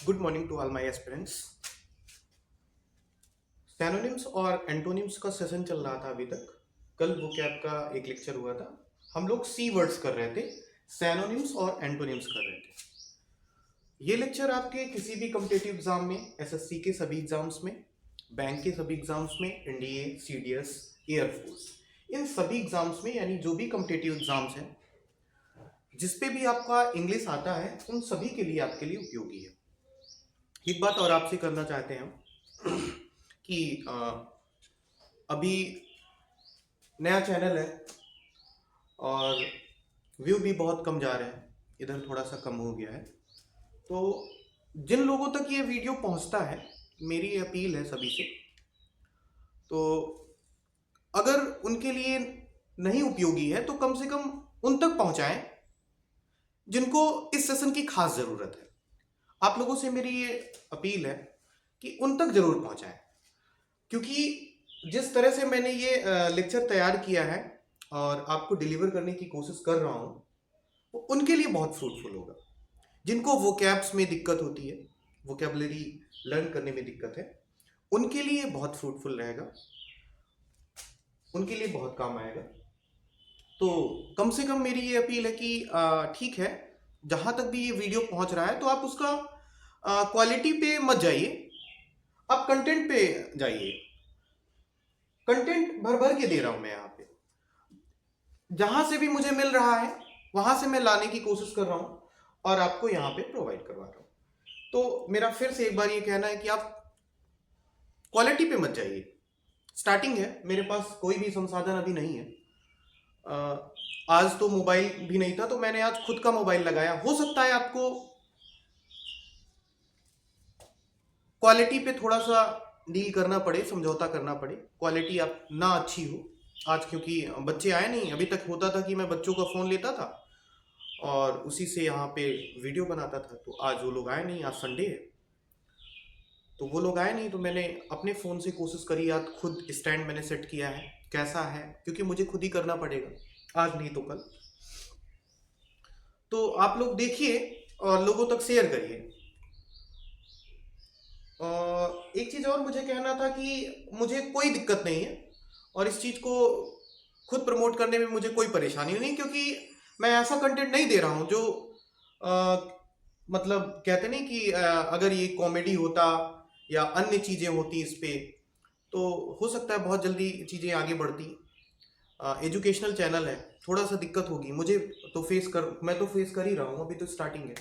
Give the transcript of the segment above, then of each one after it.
Good morning to all my aspirants. Synonyms और antonyms का session चल रहा था अभी तक। कल वोकैब का एक लेक्चर हुआ था। हम लोग सी वर्ड्स कर रहे थे, सैनोनिम्स और एंटोनिम्स कर रहे थे। ये लेक्चर आपके किसी भी कॉम्पिटिटिव एग्जाम में, एसएससी के सभी एग्जाम्स में, बैंक के सभी एग्जाम्स में, एनडीए, सीडीएस, एयरफोर्स, इन सभी एग्जाम्स में, यानी जो भी कॉम्पिटिटिव एग्जाम्स हैं जिसपे भी आपका इंग्लिश आता है, उन सभी के लिए आपके लिए उपयोगी है। एक बात और आपसे करना चाहते हैं हम कि अभी नया चैनल है और व्यू भी बहुत कम जा रहे हैं, इधर थोड़ा सा कम हो गया है। तो जिन लोगों तक ये वीडियो पहुंचता है, मेरी अपील है सभी से, तो अगर उनके लिए नहीं उपयोगी है तो कम से कम उन तक पहुंचाएं जिनको इस सेशन की खास ज़रूरत है। आप लोगों से मेरी ये अपील है कि उन तक ज़रूर पहुंचाएं, क्योंकि जिस तरह से मैंने ये लेक्चर तैयार किया है और आपको डिलीवर करने की कोशिश कर रहा हूँ, वो उनके लिए बहुत फ्रूटफुल होगा। जिनको वोकैब्स में दिक्कत होती है, वोकैबलरी लर्न करने में दिक्कत है, उनके लिए बहुत फ्रूटफुल रहेगा, उनके लिए बहुत काम आएगा। तो कम से कम मेरी ये अपील है कि ठीक है, जहाँ तक भी ये वीडियो पहुँच रहा है तो आप उसका क्वालिटी पे मत जाइए, आप कंटेंट पे जाइए। कंटेंट भर भर के दे रहा हूँ मैं यहाँ पे, जहाँ से भी मुझे मिल रहा है वहाँ से मैं लाने की कोशिश कर रहा हूँ और आपको यहाँ पे प्रोवाइड करवा रहा हूँ। तो मेरा फिर से एक बार ये कहना है कि आप क्वालिटी पे मत जाइए। स्टार्टिंग है, मेरे पास कोई भी संसाधन अभी नहीं है। आज तो मोबाइल भी नहीं था, तो मैंने आज खुद का मोबाइल लगाया। हो सकता है आपको क्वालिटी पे थोड़ा सा डील करना पड़े, समझौता करना पड़े, क्वालिटी आप ना अच्छी हो आज, क्योंकि बच्चे आए नहीं। अभी तक होता था कि मैं बच्चों का फ़ोन लेता था और उसी से यहाँ पे वीडियो बनाता था। तो आज वो लोग आए नहीं, आज संडे है तो वो लोग आए नहीं, तो मैंने अपने फ़ोन से कोशिश करी। आज खुद स्टैंड मैंने सेट किया है, कैसा है, क्योंकि मुझे खुद ही करना पड़ेगा, आज नहीं तो कल। तो आप लोग देखिए और लोगों तक शेयर करिए। एक चीज़ और मुझे कहना था कि मुझे कोई दिक्कत नहीं है और इस चीज़ को खुद प्रमोट करने में मुझे कोई परेशानी नहीं, क्योंकि मैं ऐसा कंटेंट नहीं दे रहा हूँ जो मतलब कहते नहीं कि अगर ये कॉमेडी होता या अन्य चीज़ें होती इस पे तो हो सकता है बहुत जल्दी चीज़ें आगे बढ़ती। एजुकेशनल चैनल है, थोड़ा सा दिक्कत होगी मुझे तो मैं तो फेस कर ही रहा हूँ, अभी तो स्टार्टिंग है।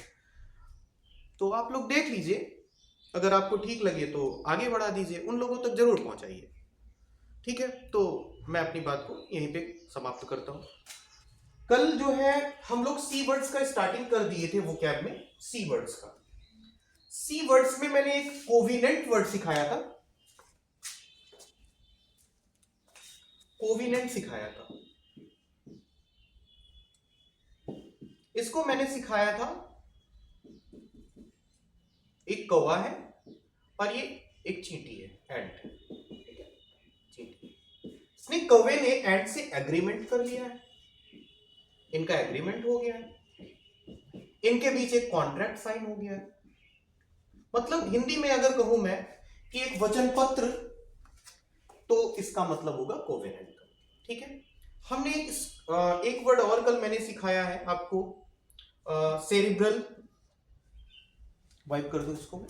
तो आप लोग देख लीजिए, अगर आपको ठीक लगे तो आगे बढ़ा दीजिए, उन लोगों तक जरूर पहुंचाइए। ठीक है, तो मैं अपनी बात को यहीं पे समाप्त करता हूँ। कल जो है हम लोग सी वर्ड्स का स्टार्टिंग कर दिए थे वोकैब में। सी वर्ड्स का, सी वर्ड्स में मैंने एक कोविनेंट वर्ड सिखाया था, कोविनेंट सिखाया था। इसको मैंने सिखाया था, एक कौवा है और ये एक चींटी है, एंट। ठीक है, चींटी। इसने कौवे ने एंट से एग्रीमेंट कर लिया है, इनका एग्रीमेंट हो गया है, इनके बीच एक कॉन्ट्रैक्ट साइन हो गया है। मतलब हिंदी में अगर कहूं मैं कि एक वचन पत्र, तो इसका मतलब होगा कोवेनेंट का। ठीक है, हमने एक वर्ड और कल मैंने सिखाया है आपको, सेरिब्रल। वाइप कर दो इसको।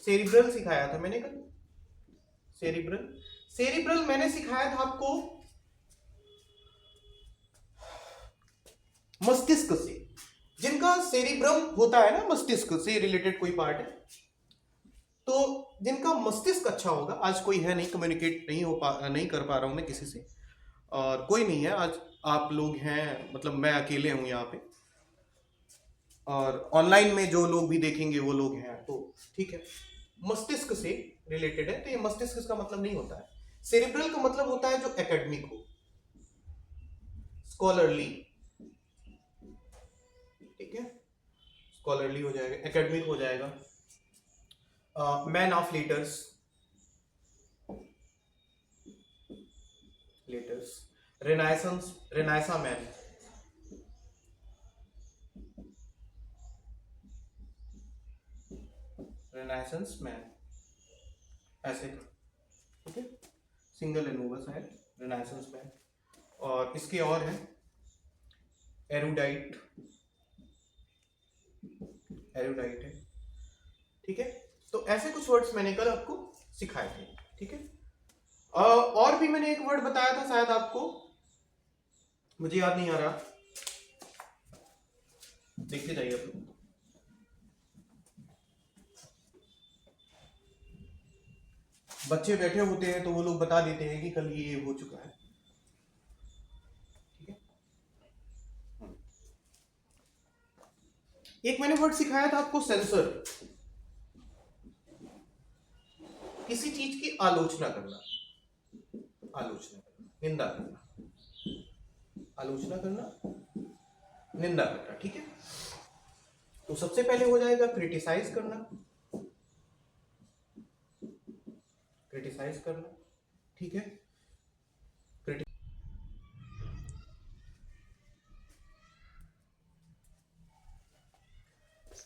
सेरिब्रल सिखाया था मैंने कल, सेरिब्रल। सेरिब्रल मैंने सिखाया था आपको मस्तिष्क से, जिनका सेरिब्रम होता है ना, मस्तिष्क से रिलेटेड कोई पार्ट है, तो जिनका मस्तिष्क अच्छा होगा। आज कोई है नहीं, कम्युनिकेट नहीं कर पा रहा हूं मैं किसी से, और कोई नहीं है आज, आप लोग हैं, मतलब मैं अकेले हूं यहाँ पे, और ऑनलाइन में जो लोग भी देखेंगे वो लोग हैं, तो ठीक है। मस्तिष्क से रिलेटेड है, तो ये मस्तिष्क इसका मतलब नहीं होता है। सेरिब्रल का मतलब होता है जो एकेडमिक हो, स्कॉलरली। ठीक है, स्कॉलरली हो जाएगा, एकेडमिक हो जाएगा, man of letters, letters, renaissance, renaissance man, renaissance man, ऐसे का, ठीक है, सिंगल एन होगा शायद, रेनाइसेंस मैन। और इसके और हैं एरुडाइट, एरुडाइट है, ठीक है। तो ऐसे कुछ वर्ड्स मैंने कल आपको सिखाए थे, ठीक है। और भी मैंने एक वर्ड बताया था शायद आपको, मुझे याद नहीं आ रहा, देखते जाइए आप लोग। बच्चे बैठे होते हैं तो वो लोग बता देते हैं कि कल ये हो चुका है, ठीक है। एक मैंने वर्ड सिखाया था आपको सेंसर, किसी चीज की आलोचना करना, आलोचना करना, निंदा करना, आलोचना करना, निंदा करना, ठीक है। तो सबसे पहले हो जाएगा क्रिटिसाइज करना, क्रिटिसाइज करना, ठीक है।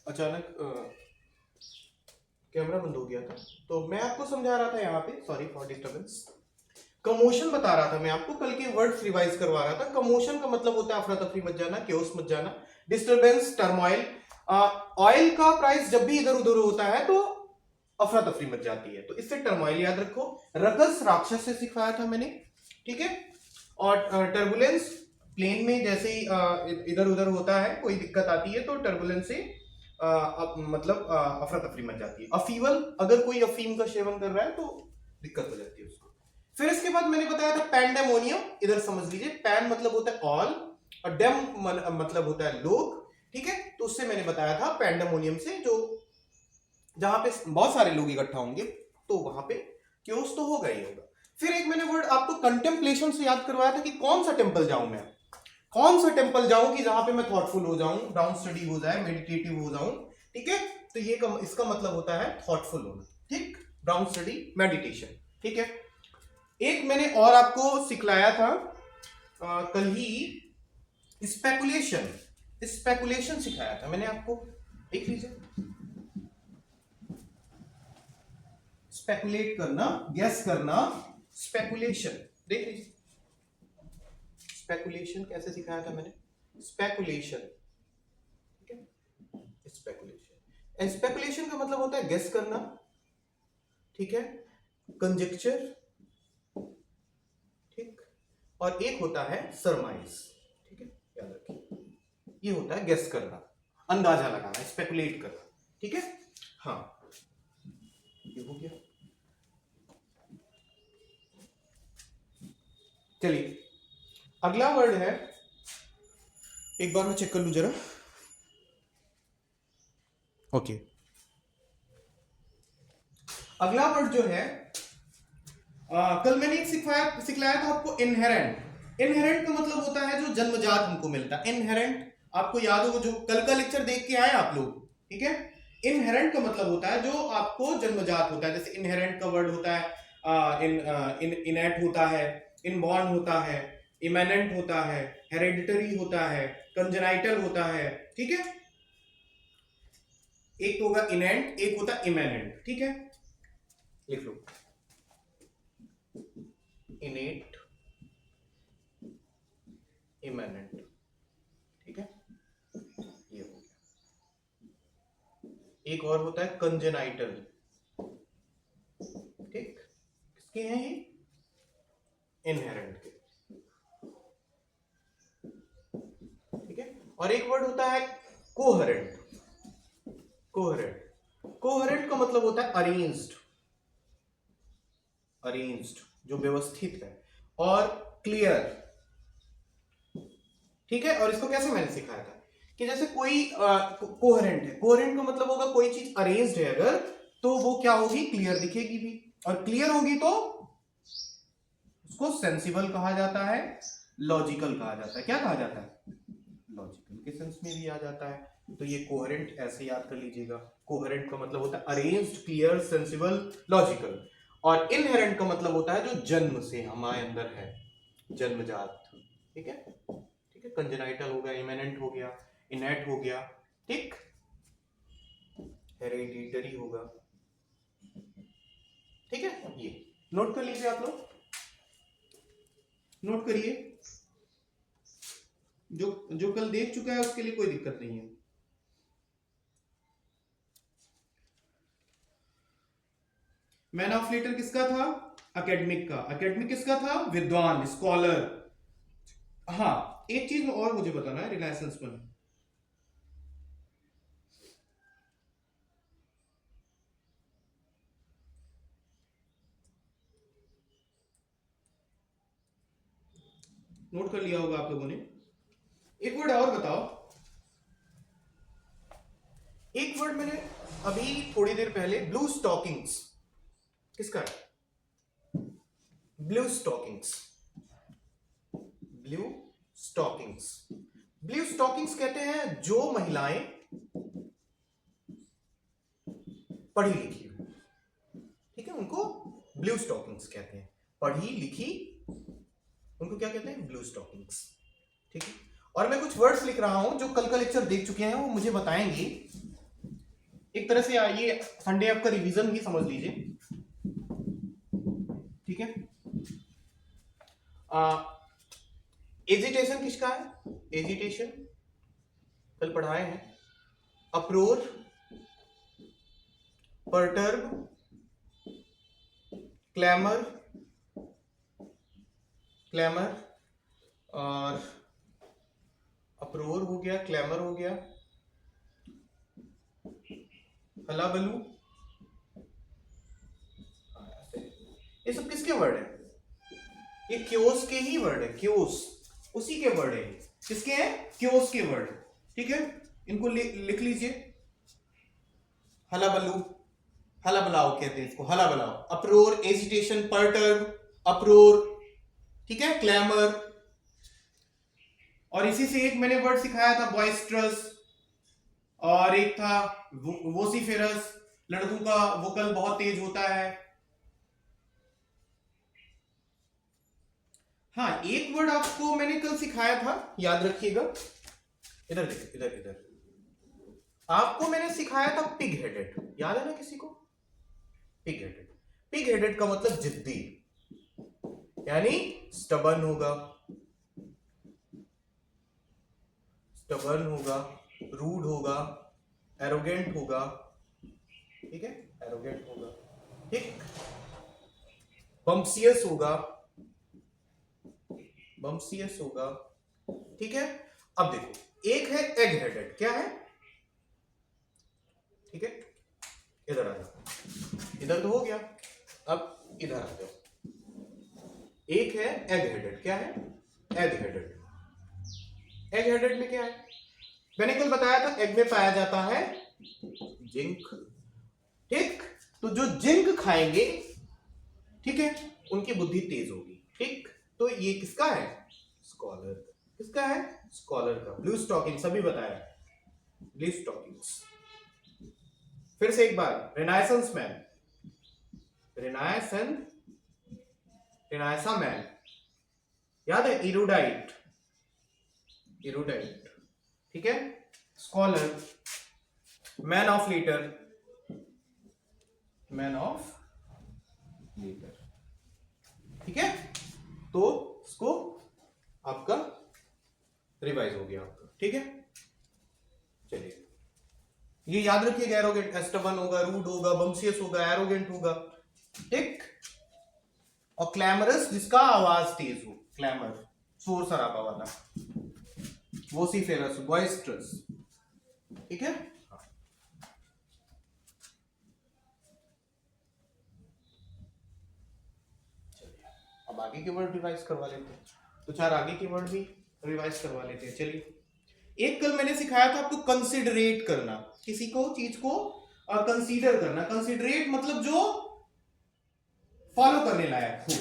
अचानक कैमरा बंद हो गया था, तो मैं आपको समझा रहा था यहाँ पे, सॉरी फॉर डिस्टर्बेंस। कमोशन बता रहा था मैं आपको, कल के वर्ड्स रिवाइज करवा रहा था। कमोशन का मतलब होता है अफरा तफरी मच जाना, क्योस मच जाना। Disturbance, turmoil. ऑयल का प्राइस जब भी इधर उधर होता है तो अफरा तफरी मच जाती है, तो इससे टर्मोइल याद रखो। रकस राक्षस से सिखाया था मैंने, ठीक है। और टर्बुलेंस, प्लेन में जैसे ही इधर उधर होता है, कोई दिक्कत आती है तो टर्बुलेंस से मतलब अफरा तफरी मच जाती है। अफीवल, अगर कोई अफीम का सेवन कर रहा है तो दिक्कत हो जाती है उसको। फिर इसके बाद मैंने बताया था पैंडेमोनियम, इधर समझ लीजिए, पैन मतलब होता है ऑल और डेम मतलब होता है लोग, ठीक है। तो उससे मैंने बताया था पैंडेमोनियम से, जो जहां पे बहुत सारे लोग इकट्ठा होंगे तो वहां पे क्योस तो होगा ही होगा। फिर एक मैंने वर्ड आपको कंटेम्पलेशन से याद करवाया था कि कौन सा टेम्पल जाऊं मैं, कौन सा टेम्पल जाऊं कि जहां पे मैं थॉटफुल हो जाऊं, ब्राउन स्टडी हो जाए, मेडिटेटिव हो जाऊं, ठीक है। तो ये इसका मतलब होता है थॉटफुल होना, ठीक, ब्राउन स्टडी, मेडिटेशन, ठीक है। एक मैंने और आपको सिखलाया था कल ही, स्पेकुलेशन, स्पेकुलेशन सिखाया था मैंने आपको, देख लीजिए। स्पेकुलेट करना, गेस करना, स्पेकुलेशन, देख लीजिए। स्पेकुलेशन कैसे सिखाया था मैंने, स्पेकुलेशन, ठीक है, स्पेकुलेशन। स्पेकुलेशन का मतलब होता है गेस करना, ठीक है, कंजेक्चर, ठीक। और एक होता है सरमाइज, ठीक है, याद रखिए। ये होता है गेस करना, अंदाजा लगाना, स्पेकुलेट करना, ठीक है। हाँ, ये हो गया। चलिए अगला वर्ड है, एक बार मैं चेक कर लूं जरा, ओके। अगला वर्ड जो है कल मैंने एक सिखलाया था आपको, इनहेरेंट। इनहेरेंट का मतलब होता है जो जन्मजात हमको मिलता है, इनहेरेंट। आपको याद होगा, जो कल का लेक्चर देख के आए आप लोग, ठीक है। इनहेरेंट का मतलब होता है जो आपको जन्मजात होता है, जैसे इनहेरेंट का वर्ड होता है इनेट होता है, इनबॉर्न होता है, इमेनेंट होता है, हेरेडिटरी होता है, कंजेनाइटल होता है, ठीक है। एक तो होगा इनेंट, एक होता है इमेनेंट, ठीक है, लिख लो। इनेट, इमेनेंट, ठीक है, ये हो गया। एक और होता है कंजेनाइटल, ठीक, किसके हैं ये, इनहेरेंट के, ठीक है। और एक वर्ड होता है कोहेरेंट। कोहेरेंट, कोहेरेंट का मतलब होता है अरेंज्ड, अरेंज्ड, जो व्यवस्थित है। और क्लियर, ठीक है। और इसको कैसे मैंने सिखाया था कि जैसे कोई कोहेरेंट है, कोहेरेंट का मतलब होगा कोई चीज अरेंज्ड है अगर, तो वो क्या होगी, क्लियर दिखेगी भी, और क्लियर होगी तो उसको सेंसिबल कहा जाता है, लॉजिकल कहा जाता है। क्या कहा जाता है, लॉजिकल के सेंस में भी आ जाता है। तो ये कोहेरेंट ऐसे याद कर लीजिएगा, कोहेरेंट का मतलब होता है अरेंज्ड, क्लियर, सेंसिबल, लॉजिकल। और इनहेरेंट का मतलब होता है जो जन्म से हमारे अंदर है, जन्मजात, ठीक है, ठीक है, कंजेनाइटल हो गया, इमेनेंट हो गया, इनेट हो गया, ठीक, हेरेडिटरी होगा, ठीक है। ये नोट कर लीजिए आप लोग, नोट करिए, जो जो कल देख चुका है उसके लिए कोई दिक्कत नहीं है। मैन ऑफ लेटर किसका था? एकेडमिक का। एकेडमिक किसका था? विद्वान, स्कॉलर। हाँ, एक चीज और मुझे बताना है रिनाइसेंस में। नोट कर लिया होगा आप लोगों ने। एक वर्ड और बताओ, एक वर्ड मैंने अभी थोड़ी देर पहले, ब्लू स्टॉकिंग्स किसका है? Blue stockings, blue stockings. Blue stockings कहते हैं जो महिलाएं पढ़ी लिखी हो, ठीक है, उनको ब्लू स्टॉकिंग्स कहते हैं। पढ़ी लिखी, उनको क्या कहते हैं? ब्लू स्टॉकिंग्स, ठीक है। और मैं कुछ वर्ड्स लिख रहा हूं जो कल का लेक्चर देख चुके हैं, वो मुझे बताएंगे। एक तरह से ये संडे आपका रिवीजन ही समझ लीजिए, ठीक है। एजिटेशन किसका है? एजिटेशन कल पढ़ाए हैं। अप्रोर, परटर्ब, क्लैमर, क्लैमर, और अप्रोर हो गया, क्लैमर हो गया, हलाबलू, ये सब किसके वर्ड है? ये क्योस के ही वर्ड है, क्योस उसी के वर्ड है। किसके हैं? क्योस के वर्ड, ठीक है। इनको लिख लीजिए। हलाबलू, हलाबलाओ कहते हैं इसको, हलाबलाओ। अप्रोर, एजिटेशन, परटर्ब, अप्रोर, ठीक है, क्लैमर। और इसी से एक मैंने वर्ड सिखाया था, बॉइस्ट्रस, और एक था वोसिफेरस, लड़कों का वोकल बहुत तेज होता है। हाँ, एक वर्ड आपको मैंने कल सिखाया था, याद रखिएगा। इधर देखिए, इधर इधर आपको मैंने सिखाया था पिग हेडेड, याद है ना किसी को? पिग हेडेड, पिग हेडेड का मतलब जिद्दी, यानी स्टबर्न होगा, स्टबर्न होगा, रूड होगा, एरोगेंट होगा, ठीक है, एरोगेंट होगा, ठीक, बम्सियस होगा, बम्सियस होगा, ठीक है। अब देखो, एक है एग हेडेड, क्या है? ठीक है, इधर आ जाओ, इधर तो हो गया, अब इधर आ जाओ। एक है एग हेडेड, क्या है? Egg headed. एग हेडेड में क्या है? मैंने कल बताया था, एग में पाया जाता है जिंक, ठीक। तो जो जिंक खाएंगे, ठीक है, उनकी बुद्धि तेज होगी, ठीक। तो ये किसका है? स्कॉलर। किसका है? स्कॉलर का। ब्लू स्टॉकिंग सभी बताया, ब्लू स्टॉकिंग्स। फिर से एक बार, रेनाइसेंस मैन, रेनाइसा मैन, याद है? इरूडाइट, इरूडाइट, ठीक है। Scholar, man of litre, man of letter, ठीक है। तो इसको आपका रिवाइज हो गया आपका, ठीक है। चलिए, ये याद रखिएगा, एरोगेंट, एस्टबन होगा, रूड होगा, बम्सियस होगा, एरोगेंट होगा, ठीक। और क्लैमरस, जिसका आवाज तेज हो, क्लैमर, शोर शराबा वाला, वोसिफेरस, बॉइस्ट्रस, ठीक है। अब आगे के वर्ड रिवाइज करवा लेते हैं, तो चार आगे के वर्ड भी रिवाइज करवा लेते हैं। चलिए, एक कल मैंने सिखाया था आपको कंसिडरेट करना, किसी को, चीज को कंसीडर करना। कंसिडरेट मतलब जो फॉलो करने लायक हो,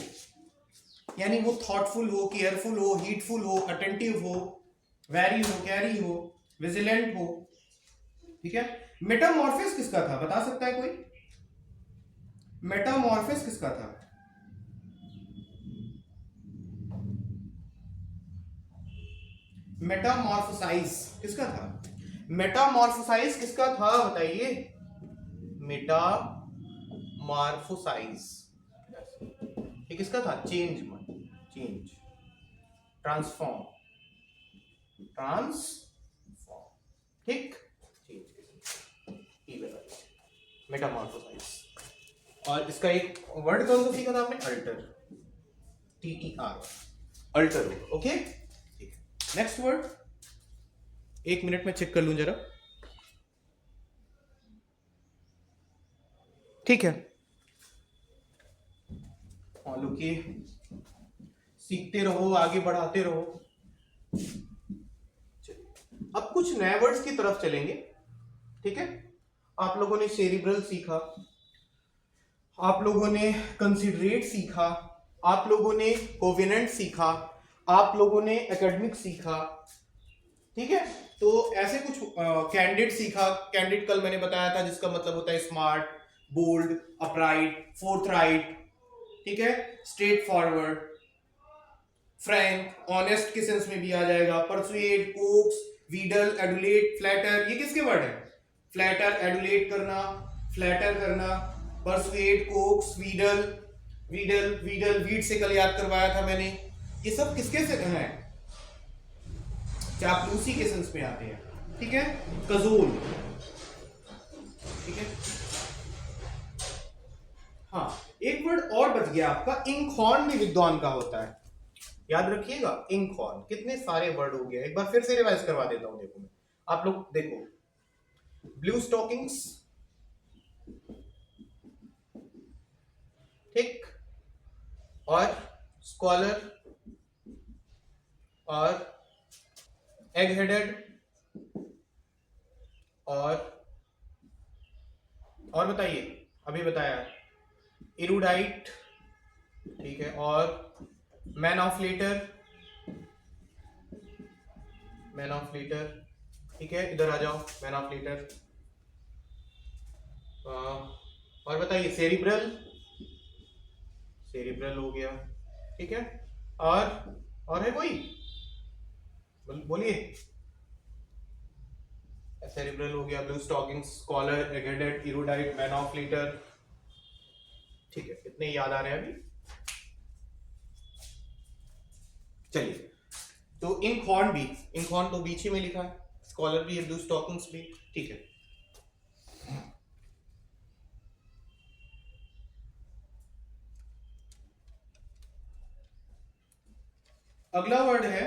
यानी वो थॉटफुल हो, केयरफुल हो, हीटफुल हो, अटेंटिव हो, वेरी हो, कैरी हो, विजिलेंट हो, ठीक है। मेटामॉर्फिस किसका था, बता सकता है कोई? मेटामॉर्फिस किसका था? मेटामॉर्फोसाइज किसका था? मेटामॉर्फोसाइज किसका था बताइए? मेटामॉर्फोसाइज ये किसका था? चेंज चेंज ट्रांसफॉर्म ट्रांसफॉर्म ठीक, चेंज मेटामॉर्फोसाइज। और इसका एक वर्ड कौन सा सीखा था आपने? Alter, TER, alter. ओके ठीक है, नेक्स्ट वर्ड 1 मिनट में चेक कर लूं जरा। ठीक है, फॉलो किए, सीखते रहो, आगे बढ़ाते रहो। अब कुछ नए वर्ड्स की तरफ चलेंगे। ठीक है, आप लोगों ने सेरिब्रल सीखा, आप लोगों ने कंसिडरेट सीखा, आप लोगों ने कोवेनेंट सीखा, आप लोगों ने एकेडमिक सीखा। ठीक है, तो ऐसे कुछ कैंडिड सीखा। कैंडिड कल मैंने बताया था, जिसका मतलब होता है स्मार्ट, बोल्ड, अपराइट, फोर्थराइट। ठीक है, स्ट्रेट फॉरवर्ड, फ्रैंक, ऑनेस्ट के सेंस में भी आ जाएगा। परसुएड, कोक्स, वीडल, एडुलेट, फ्लैटर, ये किसके वर्ड है? फ्लैटर, एडुलेट करना, फ्लैटर करना, persuade, Cokes, Videl, Videl, Videl, weed से कल याद करवाया था मैंने। ये सब किसके से हैं? चापलूसी के सेंस में आते हैं। ठीक है, कजोल। ठीक है, हाँ, एक वर्ड और बच गया आपका, इंकहॉर्न भी विद्वान का होता है, याद रखिएगा। इंकहॉर्न, कितने सारे वर्ड हो गए, एक बार फिर से रिवाइज करवा देता हूं। देखो आप लोग देखो, ब्लू स्टॉकिंग्स, ठीक, और स्कॉलर, और एग हेडेड, और बताइए, अभी बताया इरूडाइट। ठीक है, और man of letter, man of letter. ठीक है, इधर आ जाओ, मैन ऑफ लीटर। और बताइए सेरिब्रल, सेरिब्रल हो गया। ठीक है, और है कोई? बोलिए। सेरिब्रल हो गया, blue stockings, scholar, eggheaded, erudite, man of letter. ठीक है, इतने याद आ रहे हैं अभी। चलिए, तो इंकहॉर्न भी, इंकहॉर्न तो बीच ही में लिखा है, स्कॉलर भी है, ब्लू स्टॉकिंग्स भी। ठीक है, अगला वर्ड है,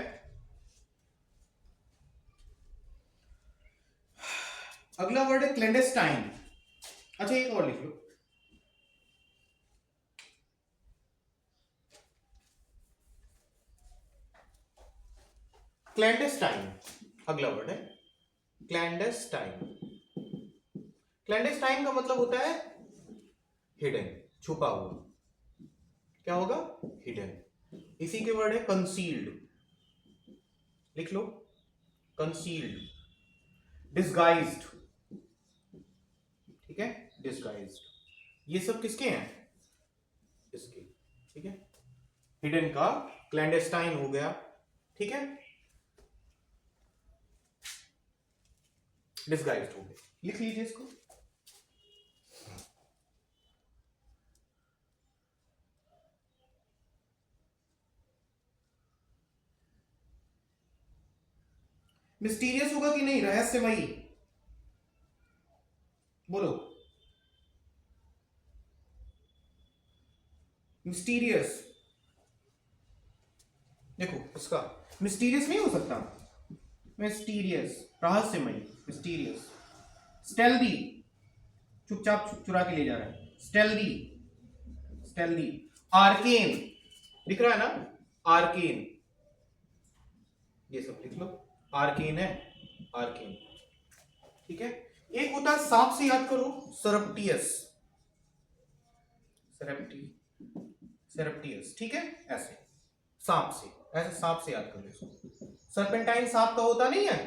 अगला वर्ड है क्लैंडेस्टाइन। अच्छा, एक और लिख लो, क्लैंडेस्टाइन। अगला वर्ड है क्लैंडेस्टाइन। क्लैंडेस्टाइन का मतलब होता है हिडन, छुपा हुआ। क्या होगा? हिडन। इसी के वर्ड है कंसील्ड, लिख लो, कंसील्ड, डिस्गाइज्ड। ठीक है, डिस्गाइज्ड। ये सब किसके हैं? इसके। ठीक है, हिडन का क्लैंडेस्टाइन हो गया। ठीक है, डिस्गाइज्ड हो गया, लिख लीजिए इसको। मिस्टीरियस होगा कि नहीं? रहस्यमयी, बोलो। मिस्टीरियस, देखो इसका मिस्टीरियस नहीं हो सकता, मिस्टीरियस, रहस्यमयी, मिस्टीरियस। स्टेल्दी, चुपचाप चुरा के ले जा रहा है, स्टेल्दी, स्टेल्दी। आर्केन, दिख रहा है ना, आर्केन, ये सब लिख लो, आर्केन है, आर्केन। ठीक है, एक होता है सांप से याद करो, सरप्टियस, सेरेप्टियस। ठीक है, ऐसे सांप से, ऐसे सांप से याद करो इसको। सरपेंटाइन सांप का होता नहीं है,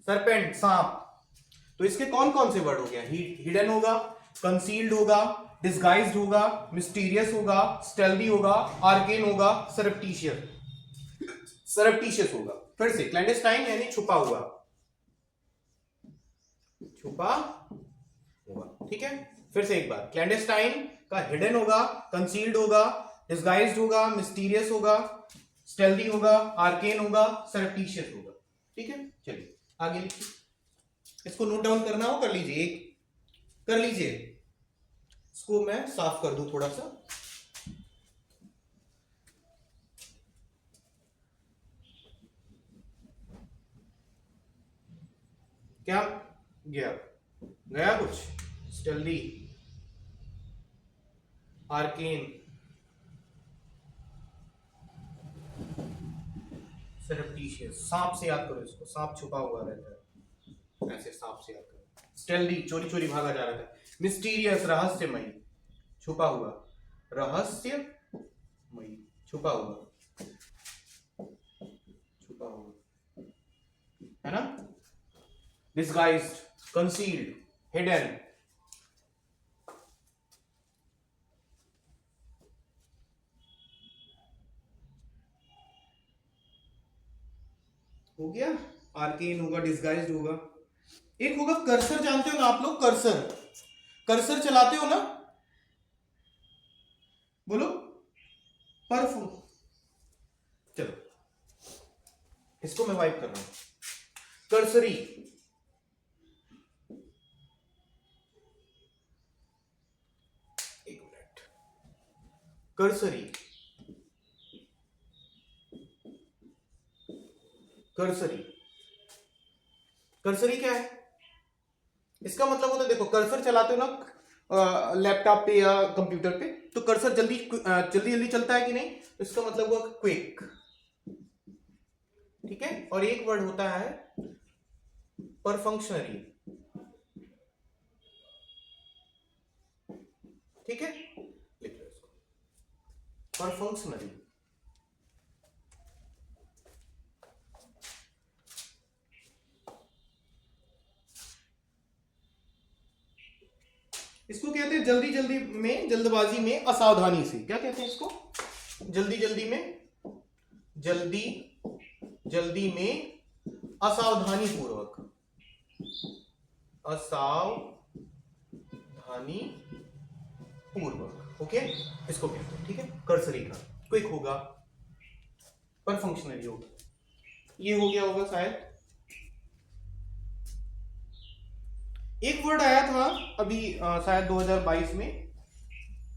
सरपेंट, सांप। तो इसके कौन कौन से वर्ड हो गया? हिडन होगा, कंसील्ड होगा, डिस्गाइज्ड होगा, मिस्टीरियस होगा, स्टेल्दी होगा, आर्केन होगा, सरप्टिशियस होगा। फिर से क्लैंडेस्टाइन यानी छुपा हुआ, छुपा हुआ, ठीक है। फिर से एक बार, क्लैंडेस्टाइन का हिडन होगा, कंसील्ड होगा, डिस्गाइज्ड होगा, मिस्टीरियस होगा, स्टेल्दी होगा, आर्केन होगा, सरप्टिशियस होगा, ठीक है। चलिए आगे लिखिए, इसको नोट डाउन करना हो कर लीजिए, एक कर लीजिए। इसको मैं साफ कर दूं थोड़ा सा। क्या गया, गया कुछ? स्टेल्दी, आर्केन, सरप्टिशियस। सांप से याद करो इसको, सांप छुपा हुआ रहता है, ऐसे सांप से याद करो। स्टेल्दी, चोरी चोरी भागा जा रहा था। मिस्टीरियस, रहस्यमयी, छुपा हुआ, रहस्यमयी, छुपा हुआ, छुपा हुआ, है ना। डिस्गाइज्ड, कंसील्ड, हिडन, हो गया। आर्केन होगा, डिस्गाइज्ड होगा। एक होगा कर्सर, जानते हो ना आप लोग, कर्सर, कर्सर चलाते हो ना, बोलो। परफू, चलो इसको मैं वाइप कर रहा हूं। कर्सरी, एक मिनट, कर्सरी, कर्सरी, कर्सरी क्या है? इसका मतलब होता है, देखो कर्सर चलाते हो ना लैपटॉप पे या कंप्यूटर पे, तो कर्सर जल्दी जल्दी जल्दी चलता है कि नहीं, तो इसका मतलब हुआ क्विक, ठीक है। और एक वर्ड होता है परफंक्शनरी, ठीक है, लिख लो इसको, परफंक्शनरी। इसको कहते हैं जल्दी जल्दी में, जल्दबाजी में, असावधानी से। क्या कहते हैं इसको? जल्दी जल्दी में, जल्दी जल्दी में, असावधानी पूर्वक, असावधानी पूर्वक, ओके, इसको कहते हैं, ठीक है। कर्सरी का क्विक होगा, पर फंक्शनरी होगा, ये हो गया होगा शायद। एक वर्ड आया था अभी शायद 2022 में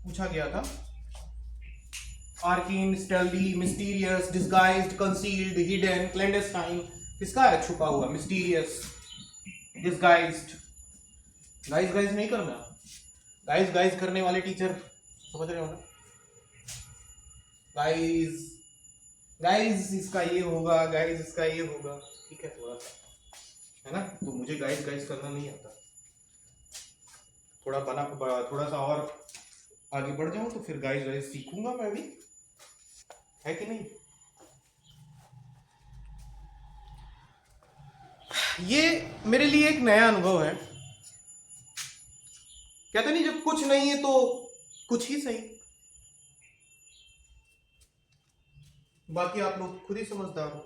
पूछा गया था, arcane, stealthy, mysterious, disguised, concealed, hidden, clandestine. किसका है? छुपा हुआ, मिस्टीरियस, डिस्गाइज्ड। गाइस गाइस नहीं करना, गाइस गाइस करने वाले टीचर समझ रहे हो ना। गाइस गाइस इसका ये होगा, गाइस इसका ये होगा, ठीक है, थोड़ा सा है ना। तो मुझे गाइस गाइस करना नहीं आता, थोड़ा सा और आगे बढ़ जाऊं तो फिर गाइस गाइस सीखूंगा मैं भी, है कि नहीं। ये मेरे लिए एक नया अनुभव है। कहते नहीं, जब कुछ नहीं है तो कुछ ही सही। बाकी आप लोग खुद ही समझदार हो।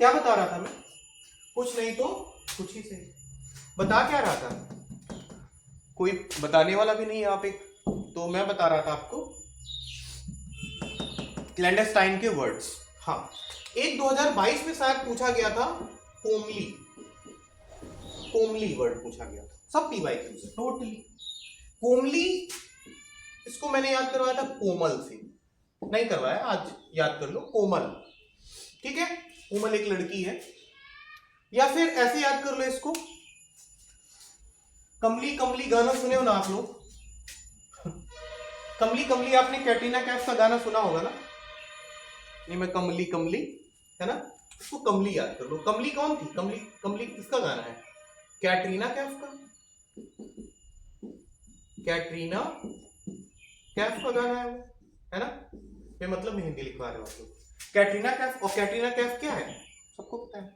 क्या बता रहा था मैं? कुछ नहीं तो कुछ ही सही। बता क्या रहा था? कोई बताने वाला भी नहीं यहाँ पे, तो मैं बता रहा था आपको क्लैंडेस्टाइन के वर्ड्स। हाँ, एक 2022 में शायद पूछा गया था, कोमली, कोमली वर्ड पूछा गया था, सब पीवाईक्यू से, टोटली कोमली। इसको मैंने याद करवाया था कोमल से, नहीं करवाया, आज याद कर लो, कोमल, ठीक है। कोमल एक लड़की है, या फिर ऐसे याद कर लो इसको, कमली कमली। गाना सुने हो ना आप लोग? कमली कमली, आपने कैटरीना कैफ का गाना सुना होगा ना, नहीं मैं कमली कमली, है ना, इसको कमली याद कर लो। कमली कौन थी? कमली कमली किसका गाना है? कैटरीना कैफ का, कैटरीना कैफ का गाना है वो, है ना। ये मतलब में हिंदी लिखवा रहे हो आप लोग। कैटरीना कैफ, और कैटरीना कैफ क्या है? सबको पता है,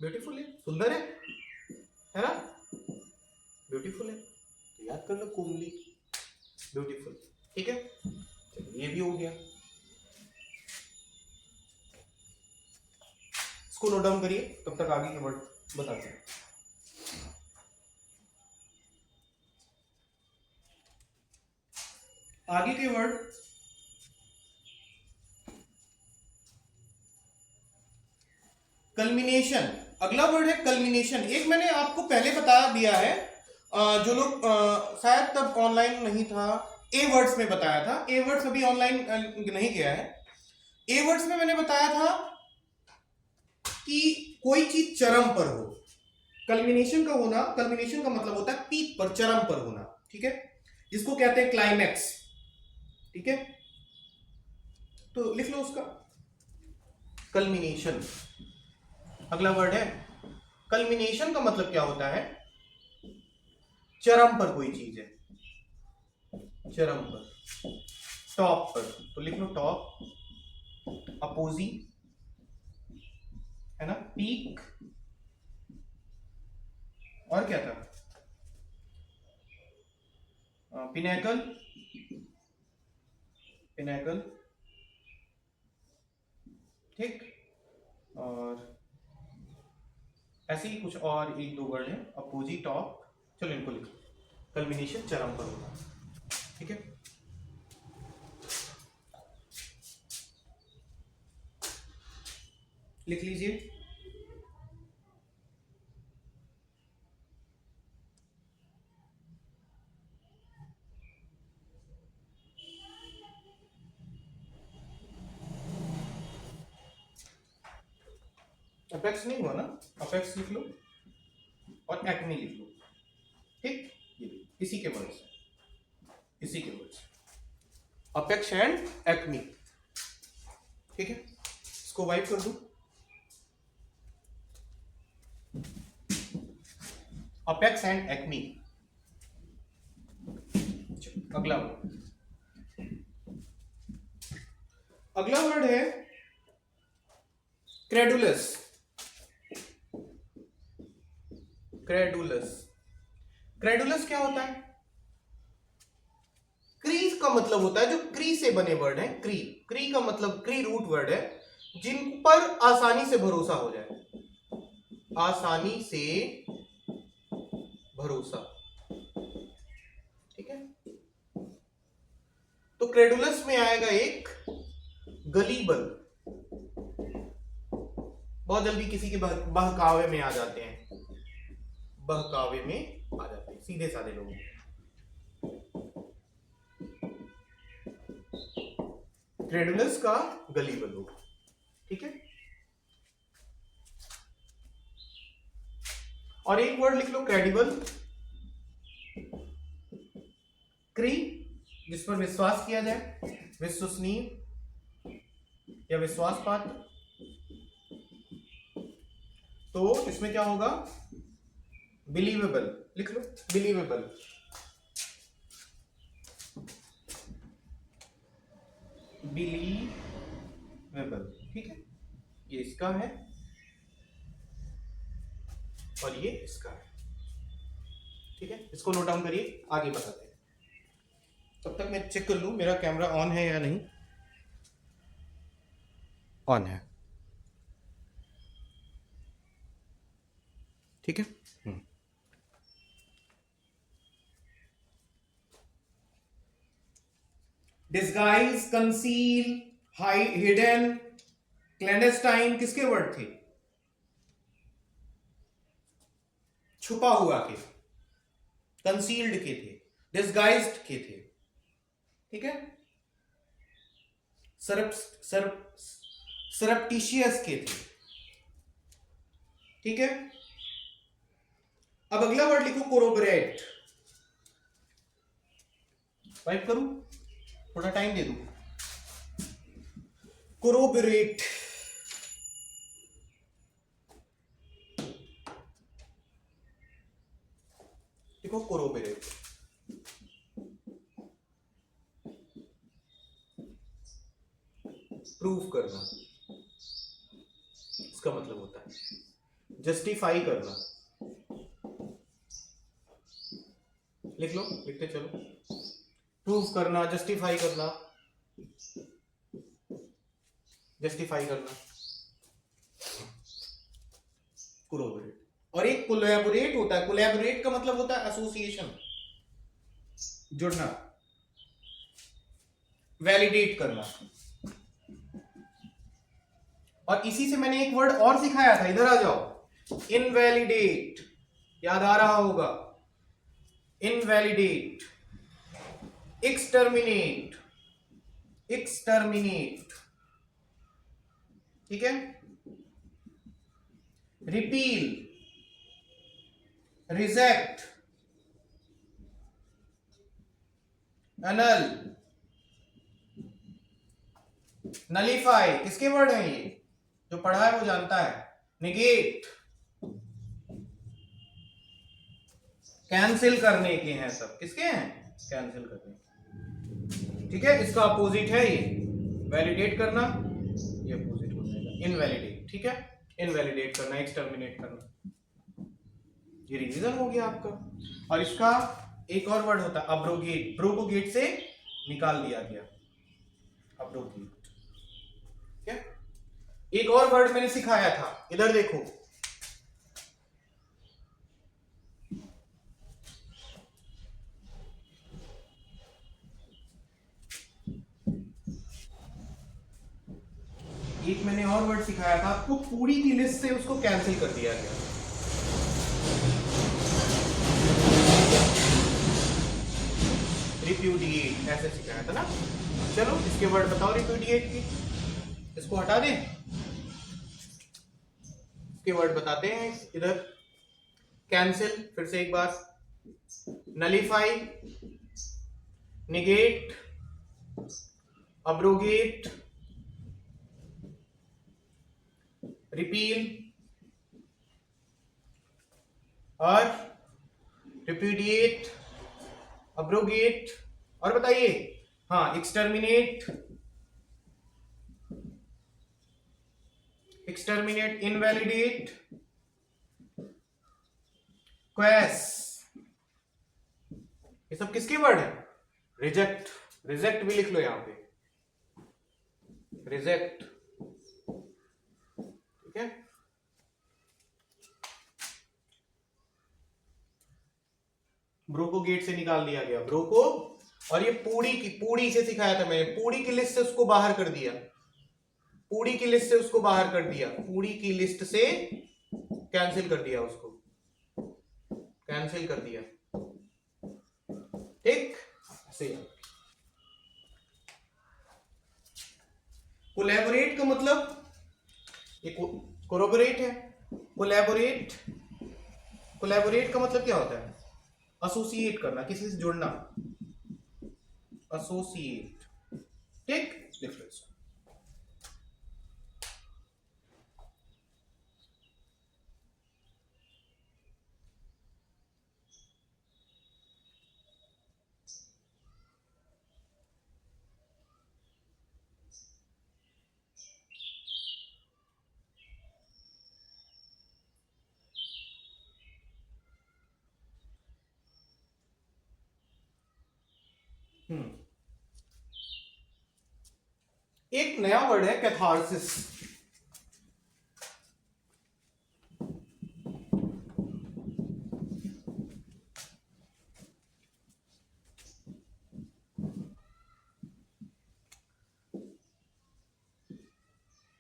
ब्यूटीफुल है, सुंदर है ना, ब्यूटीफुल है, तो याद कर लो कोमली, ब्यूटीफुल, ठीक है। ये भी हो गया। इसको नोट डाउन करिए, तब तक आगे के वर्ड बताते हैं। आगे के वर्ड कल्मिनेशन। अगला वर्ड है कल्मिनेशन। एक मैंने आपको पहले बता दिया है, जो लोग शायद तब ऑनलाइन नहीं था, ए वर्ड्स में बताया था। ए वर्ड्स अभी ऑनलाइन नहीं गया है। ए वर्ड्स में मैंने बताया था कि कोई चीज चरम पर हो। कल्मिनेशन का होना, कल्मिनेशन का मतलब होता है पीक पर, चरम पर होना, ठीक है, जिसको कहते हैं क्लाइमैक्स, ठीक है। तो लिख लो उसका कल्मिनेशन। अगला वर्ड है कल्मिनेशन। का मतलब क्या होता है? चरम पर कोई चीज है, चरम पर, टॉप पर। तो लिख लो टॉप, अपोजी है ना, पीक, और क्या था? पिनेकल, पिनेकल, ठीक। और ऐसे ही कुछ और एक दो वर्ड है, अपोजी, टॉप। चलो इनको लिखो। कल्मिनेशन चरम पर होगा, ठीक है। लिख लीजिए। अपेक्स नहीं हुआ ना, अपेक्स लिख लो और एक्मे लिख लो, ठीक। ये इसी के वर्ड्स, इसी के वर्ड्स, अपेक्स एंड एक्मी, ठीक है। इसको वाइप कर दूं। Apex and acme. अगला वर्ड, अगला वर्ड है क्रेडुलस। क्रेडुलस, क्रेडुलस क्या होता है? क्री का मतलब होता है, जो क्री से बने वर्ड है, क्री, क्री का मतलब, क्री रूट वर्ड है, जिन पर आसानी से भरोसा हो जाए, आसानी से भरोसा, ठीक है। तो क्रेडुलस में आएगा एक गलीबल। बहुत जल्दी किसी के बहकावे में आ जाते हैं, बहकावे में आ जाते हैं सीधे साधे लोग। क्रेडुलस का गलीबल होगा, ठीक है। और एक वर्ड लिख लो क्रेडिबल। क्री, जिस पर विश्वास किया जाए, विश्वसनीय या विश्वास पात्र। तो इसमें क्या होगा? बिलीवेबल, लिख लो बिलीवेबल। बिलीवेबल, ठीक है। ये इसका है और ये इसका है, ठीक है। इसको नोट डाउन करिए, आगे बताते हैं। तब तक मैं चेक कर लूं मेरा कैमरा ऑन है या नहीं। ऑन है, ठीक है। Disguise, conceal, hide, hidden, clandestine किसके वर्ड थे? छुपा हुआ के, कंसील्ड के थे, डिस्गाइज्ड के थे, ठीक है। सरप्टिशियस के थे, ठीक है। अब अगला वर्ड लिखो कोरोबरेट। वाइप करूं, थोड़ा टाइम दे दूं। कोरोबरेट, देखो कोरोबरेट, प्रूव करना, इसका मतलब होता है जस्टिफाई करना। लिख लो, लिखते चलो। प्रूव करना, जस्टिफाई करना, जस्टिफाई करना। कोरोबोरेट। और एक कोलैबोरेट होता है। कोलैबोरेट का मतलब होता है एसोसिएशन, जुड़ना, वैलिडेट करना। और इसी से मैंने एक वर्ड और सिखाया था, इधर आ जाओ, इनवैलिडेट, याद आ रहा होगा, इनवैलिडेट, एक्सटर्मिनेट, एक्सटर्मिनेट, ठीक है, रिपील, रिजेक्ट, अनल, नलीफाई, किसके वर्ड हैं ये? जो पढ़ा है वो जानता है। निगेट, कैंसिल करने के हैं सब, किसके हैं? कैंसिल करने, ठीक है। इसका अपोजिट है ये, वैलिडेट करना, ये अपोजिट हो जाएगा इनवैलिडेट, ठीक है। इनवैलिडेट करना, एक्सटर्मिनेट करना, ये रिवीजन हो गया आपका। और इसका एक और वर्ड होता है अब्रोगेट, ब्रो को गेट से निकाल दिया गया, अब्रोगेट, ठीक है। एक और वर्ड मैंने सिखाया था, इधर देखो, एक मैंने और वर्ड सिखाया था आपको, पूरी की लिस्ट से उसको कैंसिल कर दिया गया। रिप्यूडिएट, ऐसे सिखाया था ना। चलो इसके वर्ड बताओ रिप्यूडिएट की, इसको हटा दें, इसके वर्ड बताते हैं इधर। कैंसिल, फिर से एक बार, नलीफाई, निगेट, अब्रोगेट, रिपील और रिप्यूडिएट, अब्रोगेट, और बताइए, हाँ, एक्सटर्मिनेट, एक्सटर्मिनेट, इनवैलिडेट, क्वेस, ये सब किसके वर्ड है? रिजेक्ट, रिजेक्ट भी लिख लो यहां पे, रिजेक्ट, ठीक है। ब्रो को गेट से निकाल दिया गया, ब्रो को, और ये पूड़ी से सिखाया था मैंने, पूड़ी की लिस्ट से उसको बाहर कर दिया, पूड़ी की लिस्ट से उसको बाहर कर दिया, पूड़ी की लिस्ट से कैंसिल कर दिया, उसको कैंसिल कर दिया, ठीक। ऐसे कोलैबोरेट का मतलब, ये कोरोबोरेट है। कोलैबोरेट, कोलैबोरेट का मतलब क्या होता है? एसोसिएट करना, किसी से जुड़ना, एसोसिएट, ठीक, लिख लो इसको। एक नया वर्ड है कैथारसिस।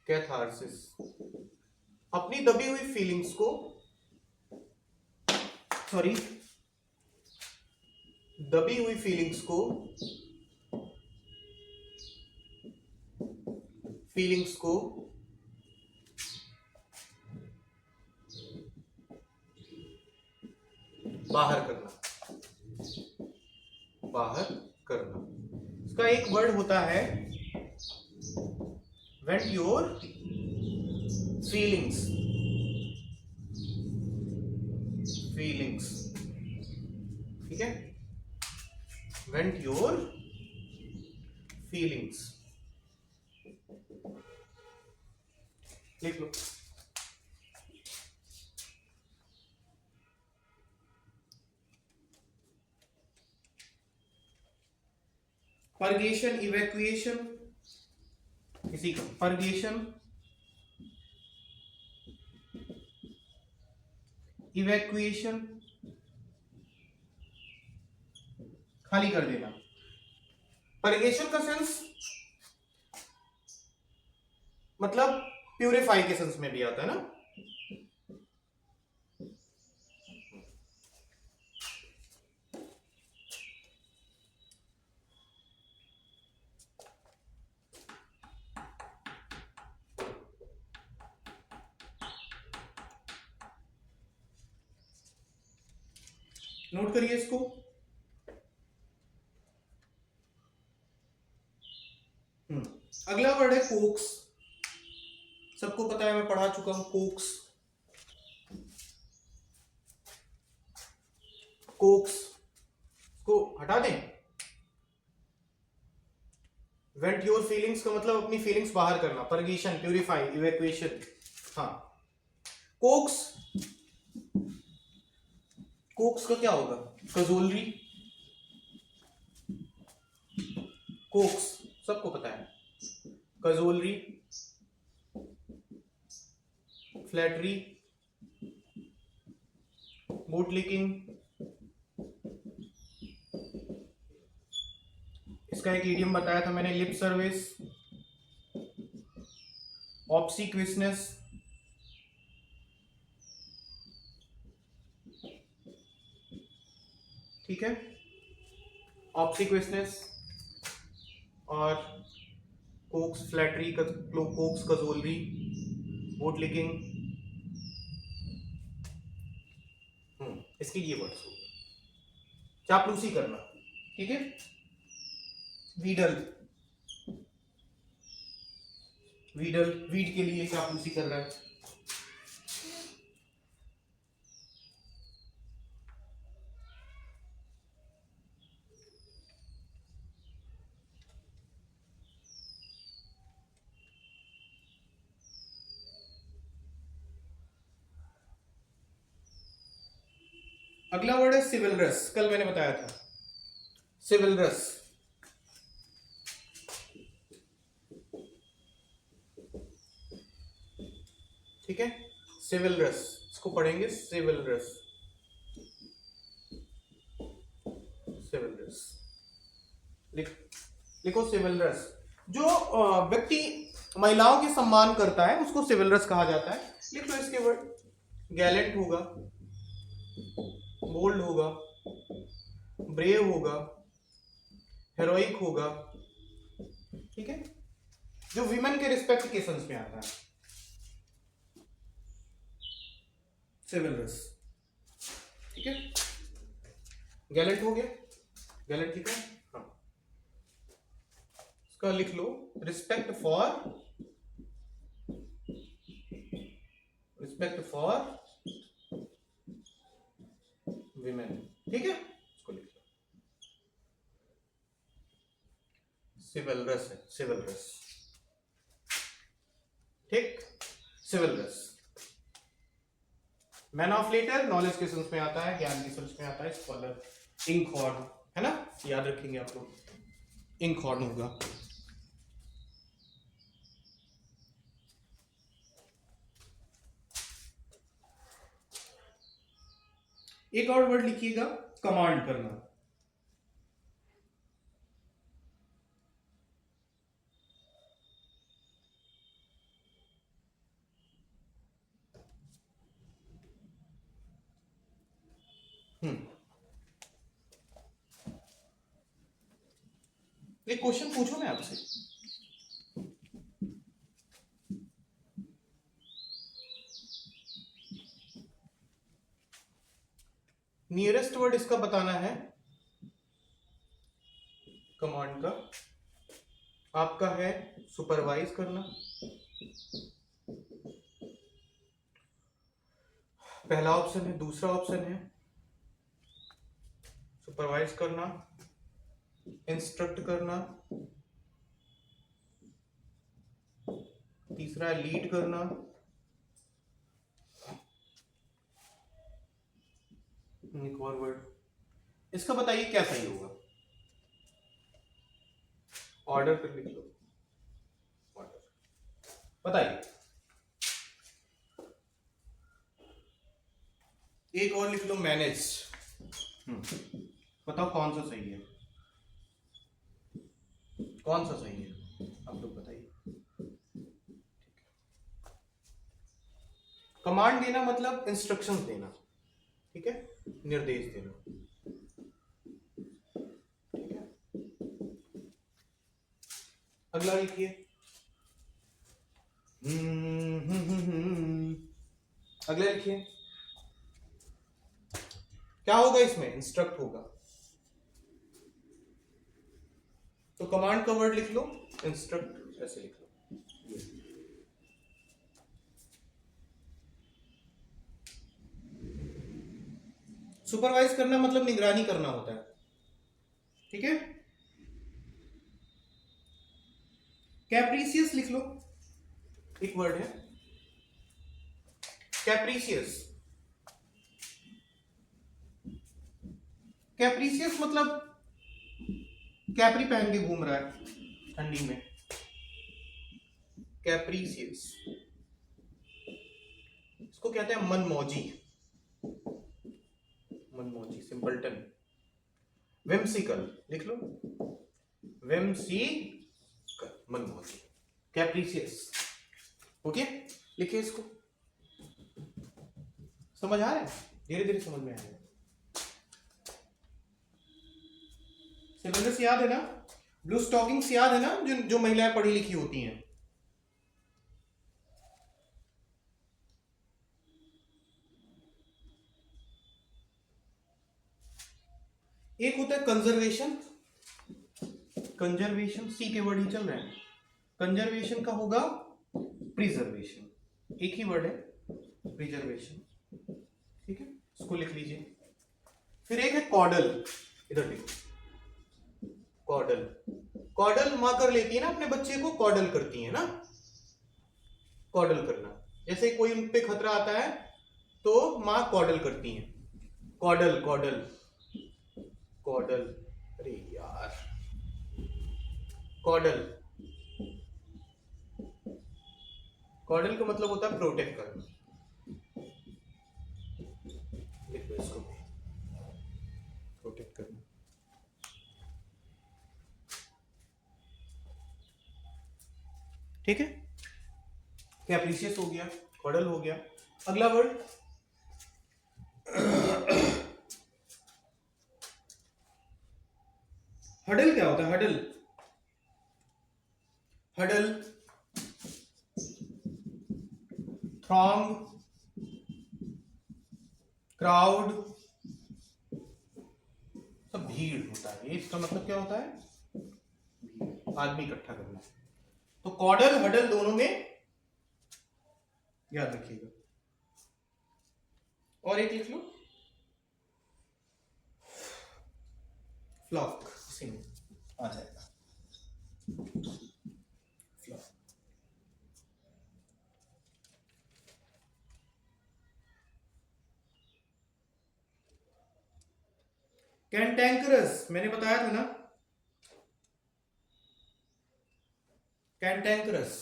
कैथारसिस, अपनी दबी हुई फीलिंग्स को, सॉरी, दबी हुई फीलिंग्स को, फीलिंग्स को बाहर करना, बाहर करना। इसका एक वर्ड होता है वेंट योर फीलिंग्स, फीलिंग्स, ठीक है, वेंट योर फीलिंग्स, लिख लो। परगेशन, इवैक्यूएशन, इसी का परगेशन, इवैक्यूएशन, खाली कर देना। परिगेशन का सेंस मतलब प्यूरिफाई के सेंस में भी आता है ना। नोट करिए इसको। अगला वर्ड है कोक्स। सबको पता है, मैं पढ़ा चुका हूं कोक्स। कोक्स को हटा दें। वेंट योर फीलिंग्स का मतलब अपनी फीलिंग्स बाहर करना। Purgation, purify, evacuation. हाँ, कोक्स, कोक्स का क्या होगा? कजोलरी, कोक्स सबको पता है। कजोलरी, फ्लैटरी, बूट लिकिंग। इसका एक इडियम बताया था मैंने, लिप सर्विस, ऑब्सीक्वियसनेस, ठीक है, ऑब्सीक्वियसनेस और coax, flattery, coax, cajolery, boot licking. इसके ये वर्ड्स हो गए। चापलूसी करना, ठीक है। वीडल, वीडल वीड के लिए चापलूसी कर रहा है। अगला वर्ड है सिविलरस। कल मैंने बताया था सिविलरस, ठीक है। सिविलरस, इसको पढ़ेंगे सिविलरस, सिविलरस लिखो सिविलरस। जो व्यक्ति महिलाओं के सम्मान करता है उसको सिविलरस कहा जाता है। लिख लो इसके वर्ड। गैलेंट होगा, बोल्ड होगा, ब्रेव होगा, हेरोइक होगा, ठीक है, जो विमेन के रिस्पेक्ट के सेंस में आता है। सिविलरस, ठीक है। गैलेंट हो गया, गैलेंट ठीक है। हाँ, इसका लिख लो respect for, respect for women, ठीक है, इसको लिख लो। सिविलरस है, सिविलरस, ठीक। Chivalrous, man of letter, knowledge के सेंस में आता है, ज्ञान के सेंस में आता है। स्कॉलर, इंक हॉर्न, है ना, याद रखेंगे आप लोग, इंक हॉर्न होगा। एक और वर्ड लिखिएगा, कमांड करना। एक क्वेश्चन पूछो मैं आपसे, नियरेस्ट वर्ड इसका बताना है कमांड का। आपका है सुपरवाइज करना, पहला ऑप्शन है। दूसरा ऑप्शन है सुपरवाइज करना, इंस्ट्रक्ट करना, तीसरा है लीड करना, एक और वर्ड। इसका बताइए क्या सही होगा। ऑर्डर कर लिख लो, ऑर्डर बताइए। एक और लिख लो मैनेज। बताओ कौन सा सही है, कौन सा सही है, आप लोग बताइए। कमांड देना मतलब इंस्ट्रक्शंस देना, ठीक है, निर्देश देना, ठीक है। अगला लिखिए। अगला लिखिए, क्या होगा इसमें, इंस्ट्रक्ट होगा, तो कमांड का वर्ड लिख लो इंस्ट्रक्ट, ऐसे लिख लो। सुपरवाइज करना मतलब निगरानी करना होता है, ठीक है। कैप्रीसियस लिख लो, एक वर्ड है कैप्रीसियस। कैप्रीसियस मतलब कैप्री पहन के घूम रहा है ठंडी में, कैप्रीसियस। इसको कहते हैं मनमौजी, मनमौजी, सिंपलटन। विम्सिकल लिख लो, विम्सिकल, मनमौजी, कैप्रीसियस। ओके, लिखिए इसको। समझ आ रहा है, धीरे धीरे समझ में आएगा। सिलेबस याद है ना, ब्लू स्टॉकिंग्स याद है ना, जो महिलाएं पढ़ी लिखी होती हैं। एक होता है कंजर्वेशन, कंजर्वेशन सी के वर्ड ही चल रहे हैं। कंजर्वेशन का होगा प्रिजर्वेशन, एक ही वर्ड है प्रिजर्वेशन, ठीक है, इसको लिख लीजिए। फिर एक है कॉडल, इधर देखो, कॉडल। कॉडल मां कर लेती है ना अपने बच्चे को, कॉडल करती है ना, कॉडल करना, जैसे कोई उन पे खतरा आता है तो मां कॉडल करती है, कॉडल कॉडल कॉडल, अरे यार, कॉडल, कॉडल का मतलब होता है प्रोटेक्ट करना, लिखो इसको, प्रोटेक्ट करना, ठीक है। कैप्रीशियस हो गया, कॉडल हो गया। अगला वर्ड हडल। क्या होता है हडल? हडल, थ्रॉन्ग, क्राउड, सब भीड़ होता है। ये इसका मतलब क्या होता है? भीड़, आदमी इकट्ठा करना। तो कॉडल हडल दोनों में याद रखिएगा। और एक लिख लो फ्लॉक, इसी में आ जाएगा फ्लॉक। कैंटैंकरस मैंने बताया था ना, कैंटैंकरस,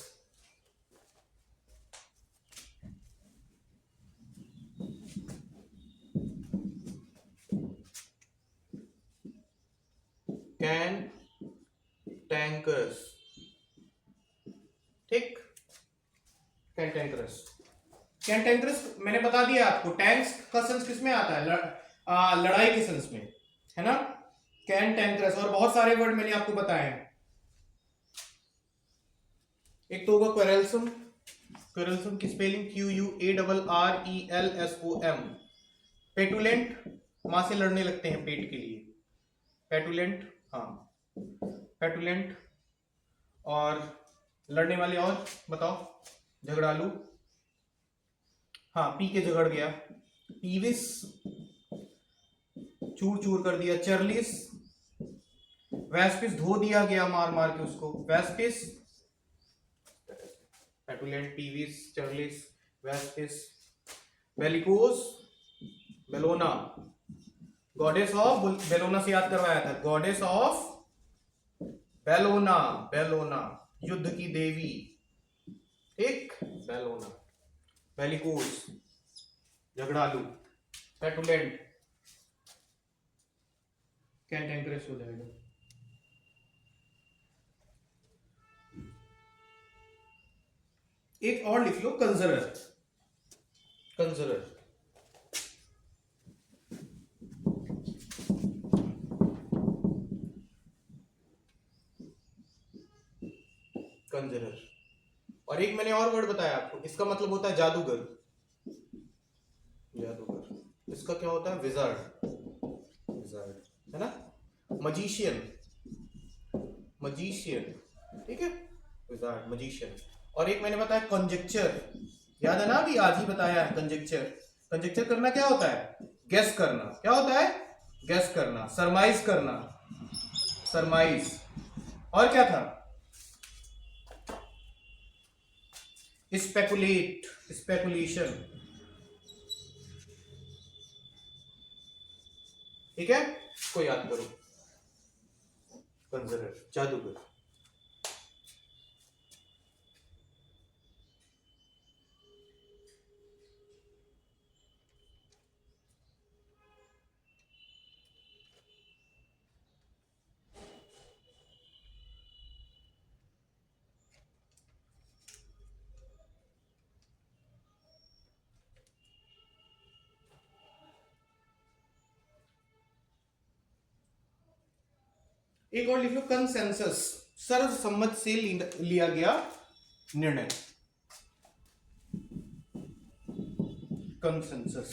कैंटैंकरस, ठीक, कैंटैंकरस। कैंटैंकरस मैंने बता दिया आपको, टैंक्स का सेंस किसमें आता है? लड़ाई के सेंस में, है ना, कैंटैंकरस। और बहुत सारे वर्ड मैंने आपको बताए हैं। एक तो होगा क्वेरलसम, क्वेरलसम की स्पेलिंग QUARRELSOM। पेटुलेंट, मां से लड़ने लगते हैं पेट के लिए, पेटुलेंट, हाँ पेटुलेंट। और लड़ने वाले और बताओ, झगड़ालू, हाँ पी के झगड़ गया। पीविस, चूर चूर कर दिया। चर्लिस, वेस्पिस, धो दिया गया मार मार के उसको, वेस्पिस। पेटुलेंट, पीविस, चर्लिस, वेस्पिस। Bellicose, Belona, goddess of, Belona से याद करवाया था, गॉडेस ऑफ बेलोना, बेलोना युद्ध की देवी, ठीक, बेलोना। बेलिकोस, झगड़ालू, पेटुलेंट, कैंटेंक्रस हो जाएगा। एक और लिख लो, कंजरर। कंजरर कंजरर। और एक मैंने और वर्ड बताया आपको, इसका मतलब होता है जादूगर। जादूगर, इसका क्या होता है? विजार्ड। विजार्ड है ना। मजीशियन, मजीशियन, ठीक है, विजार्ड, मजीशियन। और एक मैंने बताया कंजेक्चर, याद है ना, अभी आज ही बताया है कंजेक्चर। कंजेक्चर करना क्या होता है? गेस करना। क्या होता है? गेस करना, सरमाइज करना, सरमाइज। और क्या था? स्पेकुलेट, स्पेकुलेशन, ठीक है, इसको याद करो। कंजरर, जादूगर। एक और लिख लो, कंसेंसस, सर्वसम्मत से लिया गया निर्णय। कंसेंसस,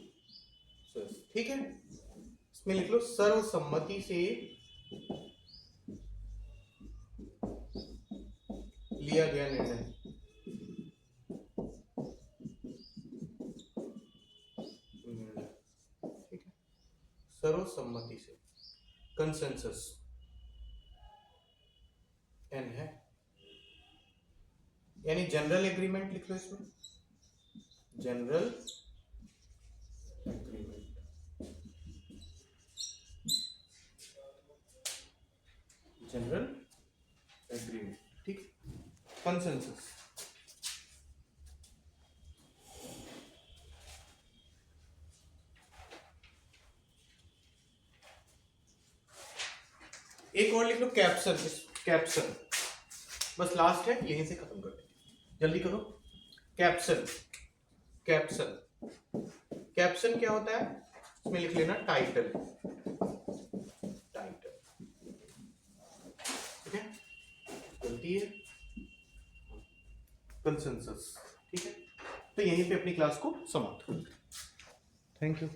कंसेंसस, ठीक है। इसमें लिख लो सर्वसम्मति से लिया गया निर्णय। ठीक है, सर्वसम्मति से, कंसेंसस, एन है, यानी जनरल एग्रीमेंट लिख लो इसमें, जनरल एग्रीमेंट, जनरल एग्रीमेंट, ठीक, कंसेंसस। एक और लिख लो, कैप्सन। कैप्सन बस लास्ट है, यहीं से खत्म करते हैं, जल्दी करो। कैप्सन, कैप्सन, कैप्सन क्या होता है? इसमें लिख लेना टाइटल, टाइटल, ठीक है, गलती है, कंसेंसस, ठीक है। तो यहीं पे अपनी क्लास को समाप्त करते हैं। Thank you.